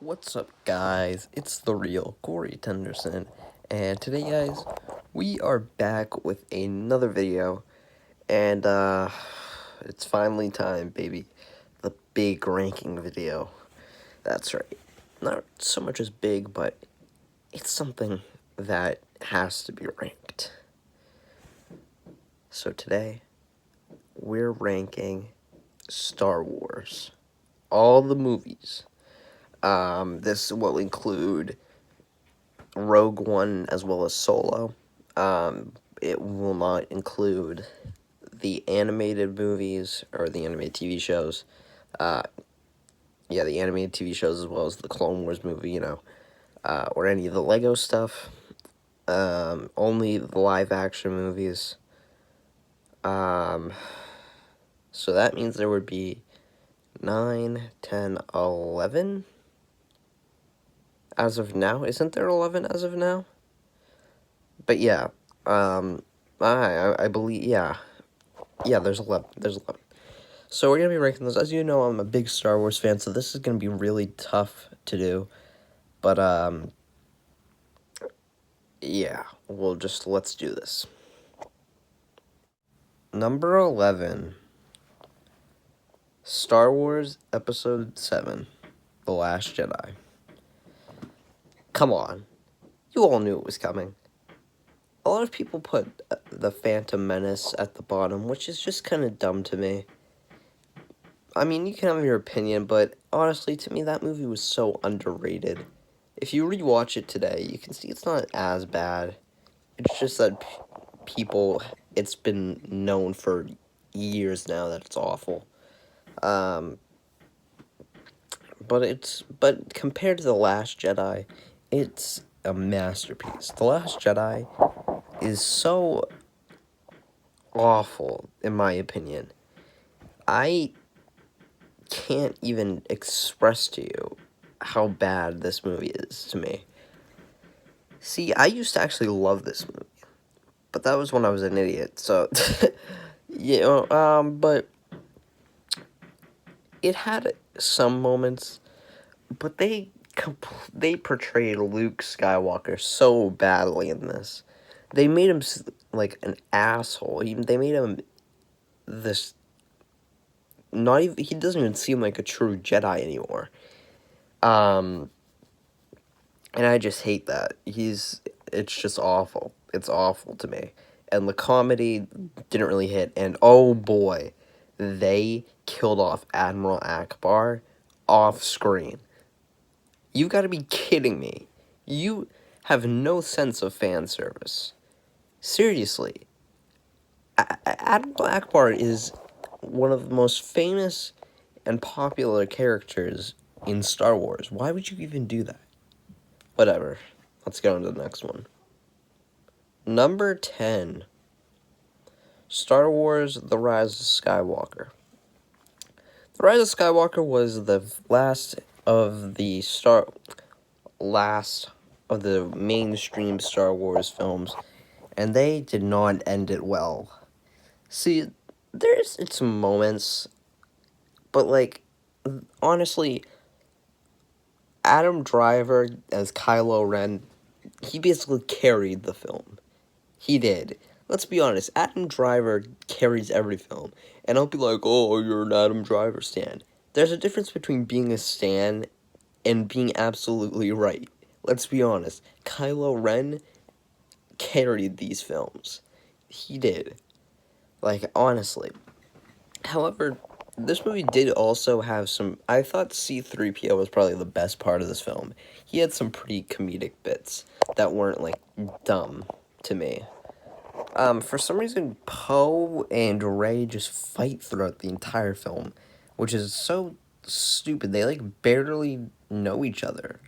What's up, guys? It's the real Corey Tenderson, and today, guys, we are back with another video, and it's finally time, baby. The big ranking video. That's right. Not so much as big, but it's something that has to be ranked. So today, we're ranking Star Wars. All the movies. This will include Rogue One as well as Solo. It will not include the animated movies or the animated TV shows. The animated TV shows as well as the Clone Wars movie, or any of the Lego stuff. Only the live action movies. So that means there would be 9, 10, 11 as of now. Isn't there 11 as of now? But yeah, I believe, yeah, there's 11, So we're gonna be ranking those. As you know, I'm a big Star Wars fan, so this is gonna be really tough to do, but, yeah, let's do this. Number 11, Star Wars Episode 7, The Last Jedi. Come on, you all knew it was coming. A lot of people put the Phantom Menace at the bottom, which is just kind of dumb to me. I mean, you can have your opinion, but honestly, to me, that movie was so underrated. If you rewatch it today, you can see it's not as bad. It's just that it's been known for years now that it's awful. But compared to The Last Jedi, it's a masterpiece. The Last Jedi is so awful, in my opinion. I can't even express to you how bad this movie is to me. See, I used to actually love this movie, but that was when I was an idiot, so, but it had some moments, but they portrayed Luke Skywalker so badly in this. They made him, like, an asshole. They made him this, he doesn't even seem like a true Jedi anymore. And I just hate that. It's just awful. It's awful to me. And the comedy didn't really hit. And oh boy, they killed off Admiral Akbar off screen. You've got to be kidding me. You have no sense of fan service. Seriously. Admiral Akbar is one of the most famous and popular characters in Star Wars. Why would you even do that? Whatever. Let's go on to the next one. Number 10. Star Wars The Rise of Skywalker. The Rise of Skywalker was the last of the mainstream Star Wars films, and they did not end it well. See, there's some moments, but, like, honestly, Adam Driver as Kylo Ren, he basically carried the film. He did. Let's be honest, Adam Driver carries every film. And I'll be like, oh, you're an Adam Driver stan. There's a difference between being a stan and being absolutely right. Let's be honest. Kylo Ren carried these films. He did. Like, honestly. However, this movie did also have some... I thought C-3PO was probably the best part of this film. He had some pretty comedic bits that weren't, like, dumb to me. For some reason, Poe and Rey just fight throughout the entire film, which is so stupid. They, like, barely know each other.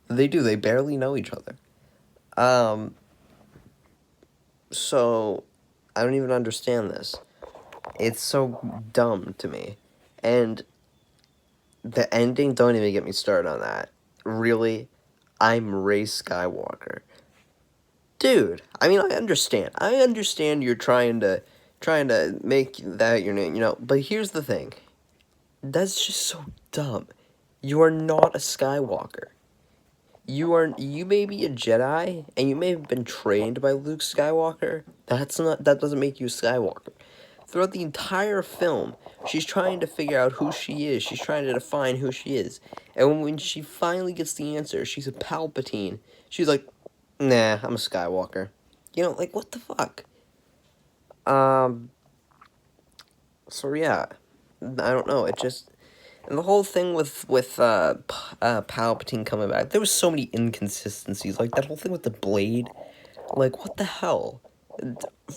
They do. They barely know each other. So, I don't even understand this. It's so dumb to me. And the ending, don't even get me started on that. Really? I'm Rey Skywalker. Dude, I mean, I understand. I understand you're trying to make that your name, but here's the thing. That's just so dumb. You are not a Skywalker. You may be a Jedi, and you may have been trained by Luke Skywalker. That doesn't make you a Skywalker. Throughout the entire film, she's trying to figure out who she is. She's trying to define who she is. And when she finally gets the answer, she's a Palpatine. She's like, nah, I'm a Skywalker. Like, what the fuck? Um, so yeah. I don't know, it just... And the whole thing with Palpatine coming back, there was so many inconsistencies. Like, that whole thing with the blade. Like, what the hell?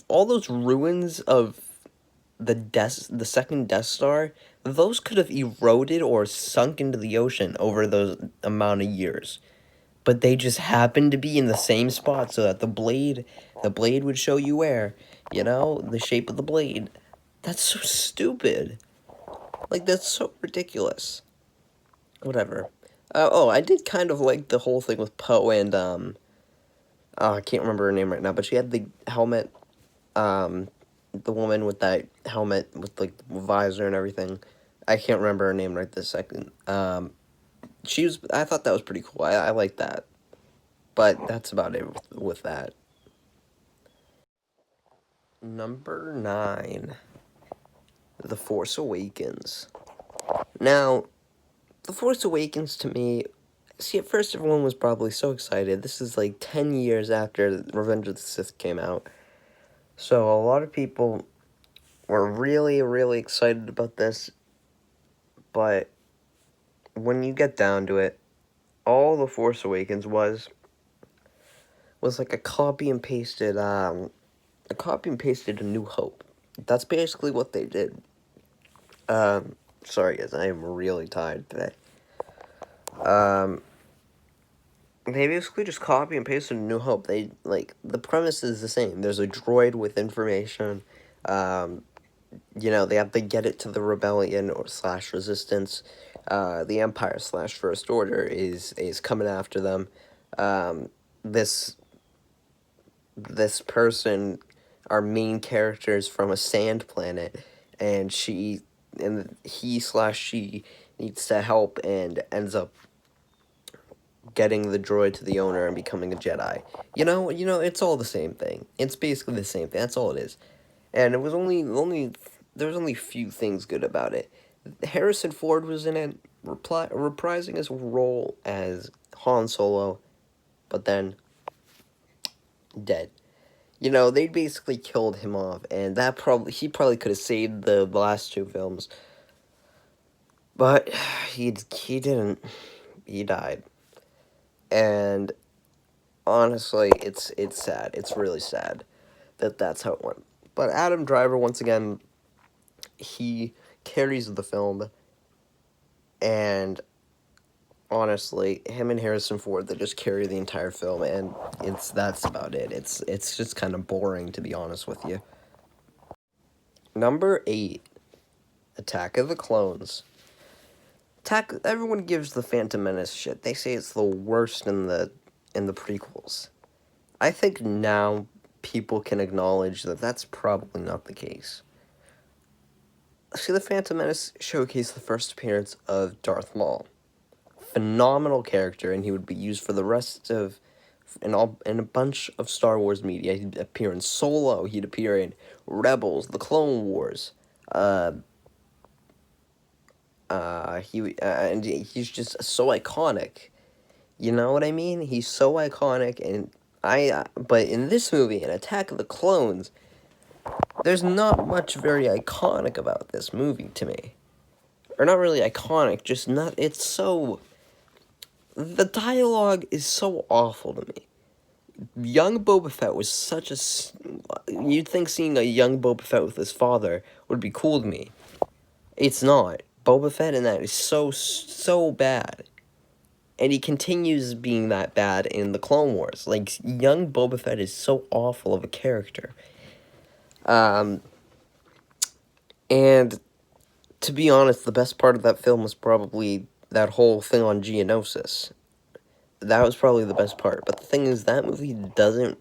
All those ruins of the second Death Star, those could have eroded or sunk into the ocean over those amount of years. But they just happened to be in the same spot so that the blade would show you where, the shape of the blade. That's so stupid. Like, that's so ridiculous. Whatever. I did kind of like the whole thing with Poe and, I can't remember her name right now, but she had the helmet, the woman with that helmet with, like, the visor and everything. I can't remember her name right this second. I thought that was pretty cool. I like that. But that's about it with that. Number 9. The Force Awakens. Now, The Force Awakens to me, see, at first everyone was probably so excited. This is like 10 years after Revenge of the Sith came out. So a lot of people were really, really excited about this. But when you get down to it, all The Force Awakens was like a copy and pasted A New Hope. That's basically what they did. Sorry guys, I am really tired today. They basically just copy and pasted A New Hope. The premise is the same. There's a droid with information. They have to get it to the rebellion or / resistance. The Empire / First Order is coming after them. This person, our main character, is from a sand planet, and he / she needs to help and ends up getting the droid to the owner and becoming a Jedi. It's all the same thing. It's basically the same thing. That's all it is. And it was there was only few things good about it. Harrison Ford was in it, reprising his role as Han Solo, but then dead. They basically killed him off, and he probably could have saved the last two films. But he didn't. He died. And honestly, it's sad. It's really sad that that's how it went. But Adam Driver, once again, he carries the film. And honestly, him and Harrison Ford, they just carry the entire film, and that's about it. It's just kind of boring, to be honest with you. Number 8, Attack of the Clones. Everyone gives the Phantom Menace shit. They say it's the worst in the prequels. I think now people can acknowledge that that's probably not the case. See, the Phantom Menace showcased the first appearance of Darth Maul. Phenomenal character, and he would be used for the rest of in a bunch of Star Wars media. He'd appear in Solo. He'd appear in Rebels, the Clone Wars. And he's just so iconic. You know what I mean? He's so iconic, and but in this movie, in Attack of the Clones, there's not much very iconic about this movie to me. Or not really iconic, just not, it's so, the dialogue is so awful to me. Young Boba Fett was such a, you'd think seeing a young Boba Fett with his father would be cool to me. It's not. Boba Fett in that is so bad. And he continues being that bad in the Clone Wars. Like, young Boba Fett is so awful of a character. And to be honest, the best part of that film was probably that whole thing on Geonosis. That was probably the best part. But the thing is, that movie doesn't...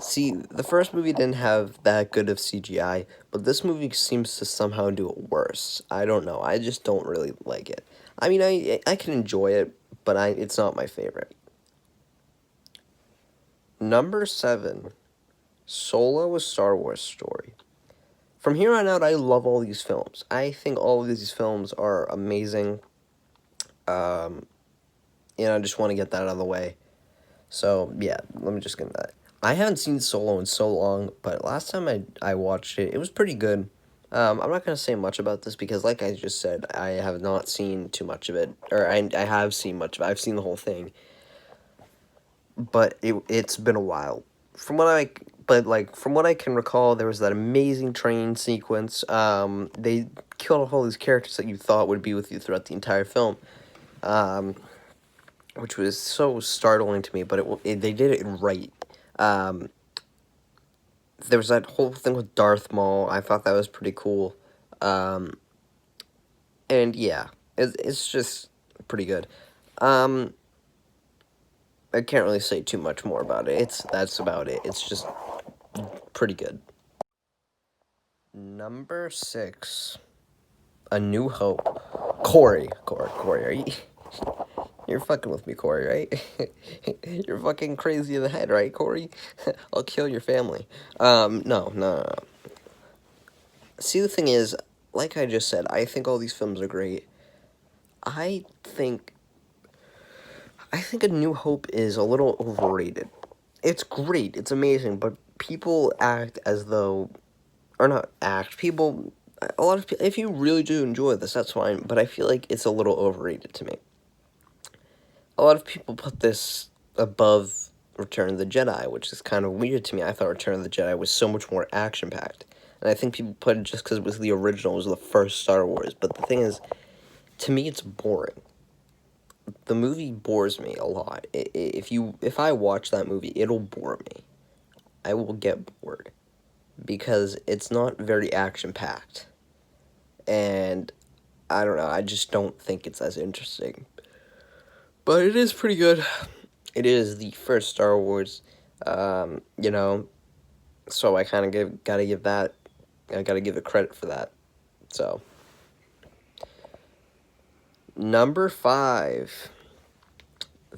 See, the first movie didn't have that good of CGI, but this movie seems to somehow do it worse. I don't know. I just don't really like it. I mean, I can enjoy it, but it's not my favorite. Number 7, Solo: A Star Wars Story. From here on out, I love all these films. I think all of these films are amazing. Um, I just want to get that out of the way. So, yeah, let me just get that. I haven't seen Solo in so long, but last time I watched it, it was pretty good. I'm not going to say much about this because, like I just said, I have not seen too much of it. Or I have seen much of it. I've seen the whole thing. But it's been a while. From what I can recall, there was that amazing train sequence. They killed off all these characters that you thought would be with you throughout the entire film. Which was so startling to me, but they did it right. Um, there was that whole thing with Darth Maul. I thought that was pretty cool. Um, and yeah, it's just pretty good. Um, I can't really say too much more about it. That's about it. It's just pretty good. Number 6, A New Hope. Corey, are you? You're fucking with me, Corey, right? You're fucking crazy in the head, right, Corey? I'll kill your family. No. See, the thing is, like I just said, I think all these films are great. I think A New Hope is a little overrated. It's great, it's amazing, but people act as though, or not act, people, a lot of people, if you really do enjoy this, that's fine, but I feel like it's a little overrated to me. A lot of people put this above Return of the Jedi, which is kind of weird to me. I thought Return of the Jedi was so much more action-packed. And I think people put it just because it was the original, it was the first Star Wars. But the thing is, to me, it's boring. The movie bores me a lot. If I watch that movie, it'll bore me. I will get bored. Because it's not very action-packed. And, I don't know, I just don't think it's as interesting. But it is pretty good. It is the first Star Wars, so I kind of gotta give it credit for that. So, number 5,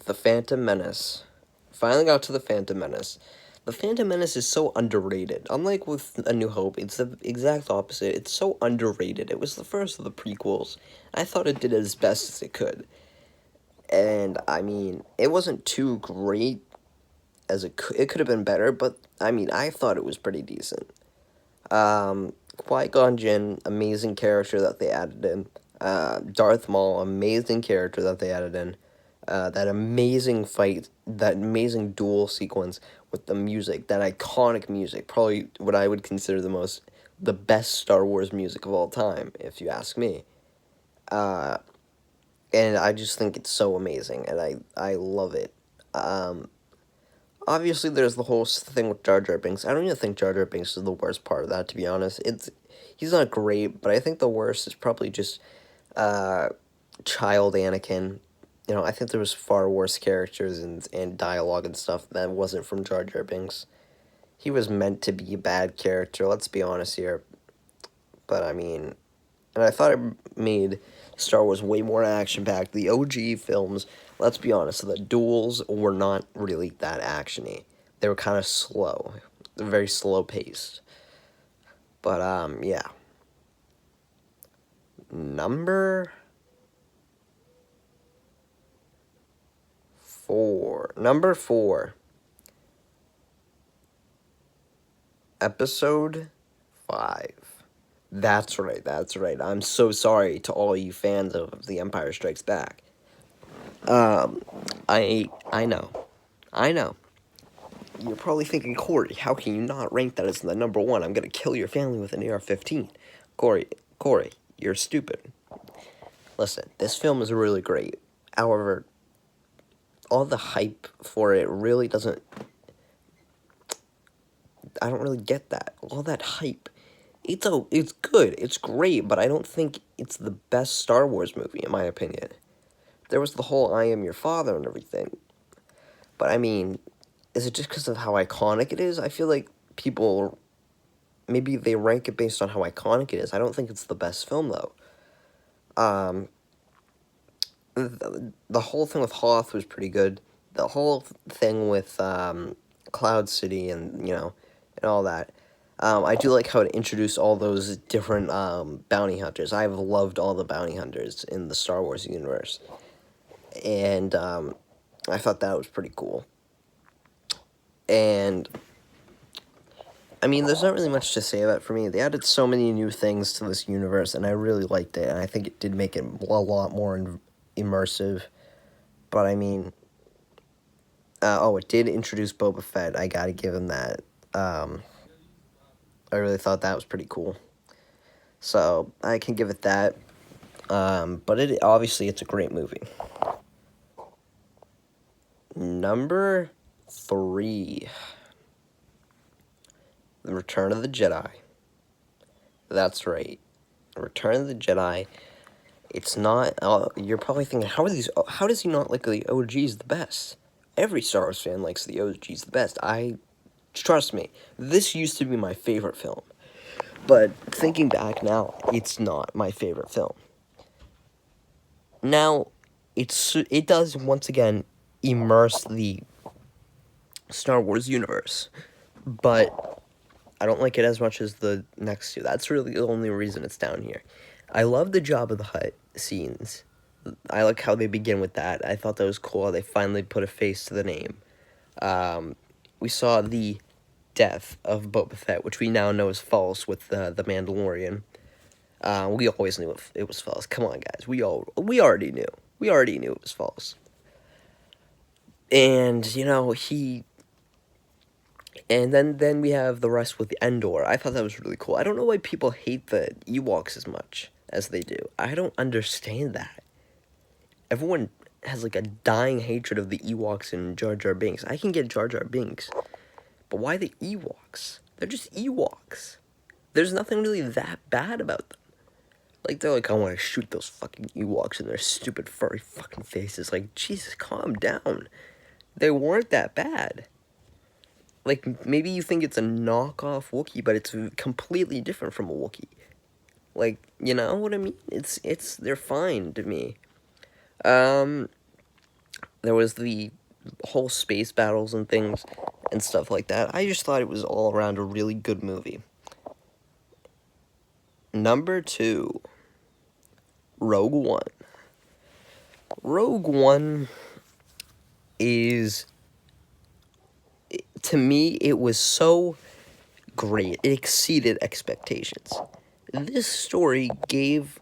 The Phantom Menace. Finally got to The Phantom Menace. The Phantom Menace is so underrated. Unlike with A New Hope, it's the exact opposite. It's so underrated. It was the first of the prequels. I thought it did as best as it could. And, I mean, it wasn't too great as it could have been better, but, I mean, I thought it was pretty decent. Qui-Gon Jinn, amazing character that they added in. Darth Maul, amazing character that they added in. That amazing fight, that amazing duel sequence with the music, that iconic music, probably what I would consider the best Star Wars music of all time, if you ask me. And I just think it's so amazing, and I love it. Obviously, there's the whole thing with Jar Jar Binks. I don't even think Jar Jar Binks is the worst part of that, to be honest. He's not great, but I think the worst is probably just child Anakin. I think there was far worse characters and dialogue and stuff that wasn't from Jar Jar Binks. He was meant to be a bad character, let's be honest here. But, I mean, and I thought it made Star Wars way more action-packed. The OG films, let's be honest, the duels were not really that action-y. They were kind of slow. They're very slow-paced. But, yeah. Number 4. Episode 5. That's right. I'm so sorry to all you fans of The Empire Strikes Back. I know. You're probably thinking, Corey, how can you not rank that as the number 1? I'm gonna kill your family with an AR-15. Corey, you're stupid. Listen, this film is really great. However, all the hype for it really doesn't... I don't really get that. All that hype. It's good. It's great, but I don't think it's the best Star Wars movie, in my opinion. There was the whole I am your father and everything. But, I mean, is it just because of how iconic it is? I feel like people, maybe they rank it based on how iconic it is. I don't think it's the best film, though. the whole thing with Hoth was pretty good. The whole thing with Cloud City and and all that. I do like how it introduced all those different bounty hunters. I've loved all the bounty hunters in the Star Wars universe, and I thought that was pretty cool. And I mean, there's not really much to say about it for me. They added so many new things to this universe, and I really liked it. And I think it did make it a lot more immersive. But I mean, it did introduce Boba Fett. I gotta give him that. I really thought that was pretty cool. So I can give it that. But obviously it's a great movie. Number 3, The Return of the Jedi. That's right, Return of the Jedi. It's not. You're probably thinking, how does he not like the OGs the best? Every Star Wars fan likes the OGs the best. Trust me, this used to be my favorite film. But thinking back now, it's not my favorite film. Now, it does once again immerse the Star Wars universe, but I don't like it as much as the next two. That's really the only reason it's down here. I love the Jabba the Hutt scenes. I like how they begin with that. I thought that was cool. They finally put a face to the name. We saw the death of Boba Fett, which we now know is false with the Mandalorian. We always knew it was false. Come on, guys. We already knew. We already knew it was false. And and then we have the rest with Endor. I thought that was really cool. I don't know why people hate the Ewoks as much as they do. I don't understand that. Everyone has like a dying hatred of the Ewoks and Jar Jar Binks. I can get Jar Jar Binks, but why the Ewoks? They're just Ewoks. There's nothing really that bad about them. Like, they're like, I want to shoot those fucking Ewoks in their stupid furry fucking faces. Like, Jesus, calm down. They weren't that bad. Like, maybe you think it's a knockoff Wookiee, but it's completely different from a Wookiee. Like, you know what I mean? They're fine to me. There was the whole space battles and things and stuff like that. I just thought it was all around a really good movie. Number 2, Rogue One. Rogue One is, to me, it was so great. It exceeded expectations. This story gave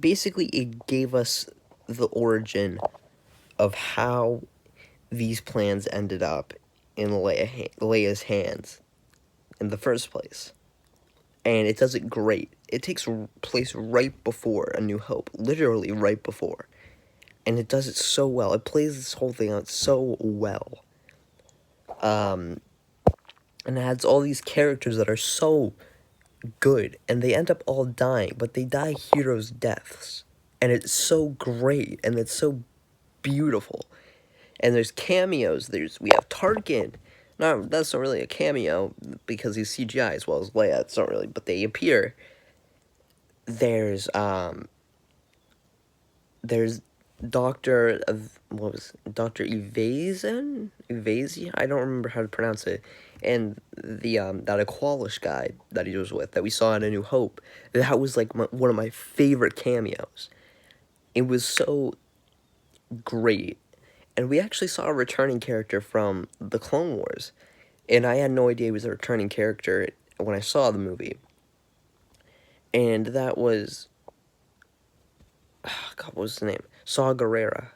us the origin of how these plans ended up in Leia's hands in the first place. And it does it great. It takes place right before A New Hope. Literally right before. And it does it so well. It plays this whole thing out so well. And it adds all these characters that are so good. And they end up all dying. But they die heroes' deaths. And it's so great. And it's so beautiful. And there's cameos. We have Tarkin. No, that's not really a cameo because he's CGI as well as Leia. It's not really, but they appear. There's Dr. Dr. Evazia? I don't remember how to pronounce it. And the that Aqualish guy that he was with that we saw in A New Hope. That was like one of my favorite cameos. It was so great. And we actually saw a returning character from the Clone Wars. And I had no idea he was a returning character when I saw the movie. And that was... God, what was the name? Saw Gerrera.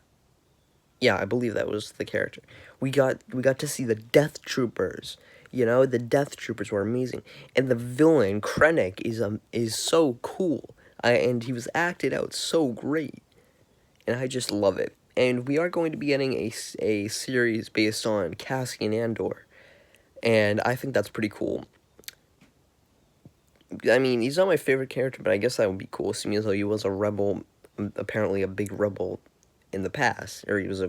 Yeah, I believe that was the character. We got to see the Death Troopers. The Death Troopers were amazing. And the villain, Krennic, is so cool. And he was acted out so great. And I just love it. And we are going to be getting a series based on Cassian Andor. And I think that's pretty cool. I mean, he's not my favorite character, but I guess that would be cool, seeing as though he was a rebel, apparently a big rebel in the past. Or he was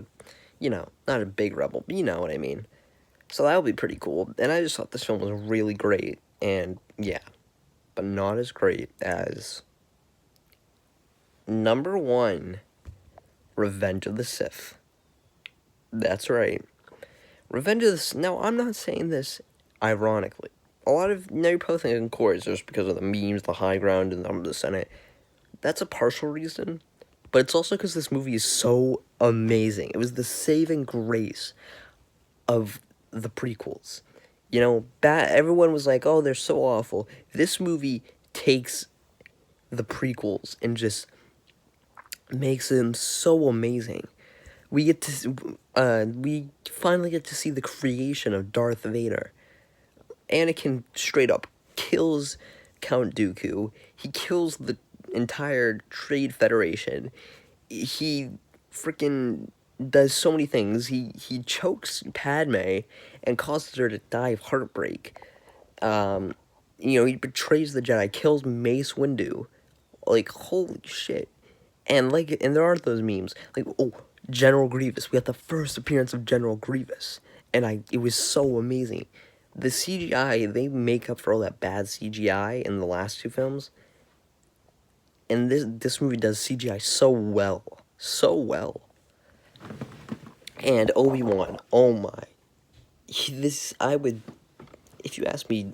not a big rebel, but you know what I mean. So that would be pretty cool. And I just thought this film was really great. And, yeah. But not as great as... Number 1... Revenge of the Sith. That's right. Revenge of the Sith. Now, I'm not saying this ironically. A lot of, now you're probably thinking, of course, just because of the memes, the high ground, and the Senate. That's a partial reason. But it's also because this movie is so amazing. It was the saving grace of the prequels. You know, everyone was like, oh, they're so awful. This movie takes the prequels and just makes them so amazing. We finally get to see the creation of Darth Vader. Anakin straight up kills Count Dooku. He kills the entire Trade Federation. He freaking does so many things. He chokes Padme and causes her to die of heartbreak. He betrays the Jedi, kills Mace Windu. Like, holy shit. And there are those memes. Like, oh, General Grievous. We got the first appearance of General Grievous. And it was so amazing. The CGI, they make up for all that bad CGI in the last two films. And this movie does CGI so well. So well. And Obi-Wan, oh my. If you ask me,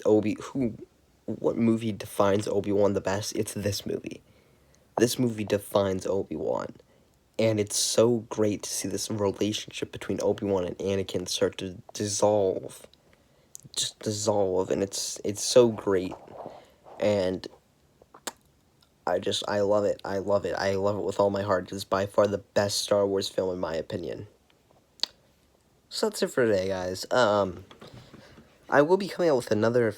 what movie defines Obi-Wan the best, it's this movie. This movie defines Obi-Wan. And it's so great to see this relationship between Obi-Wan and Anakin start to dissolve. Just dissolve, and it's so great. And I love it. I love it. I love it with all my heart. It's by far the best Star Wars film in my opinion. So that's it for today, guys. I will be coming out with another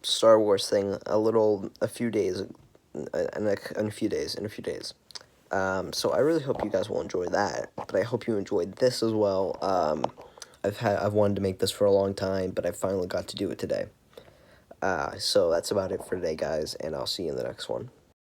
Star Wars thing in a few days. So I really hope you guys will enjoy that. But I hope you enjoyed this as well. I've wanted to make this for a long time, but I finally got to do it today. So that's about it for today, guys, and I'll see you in the next one.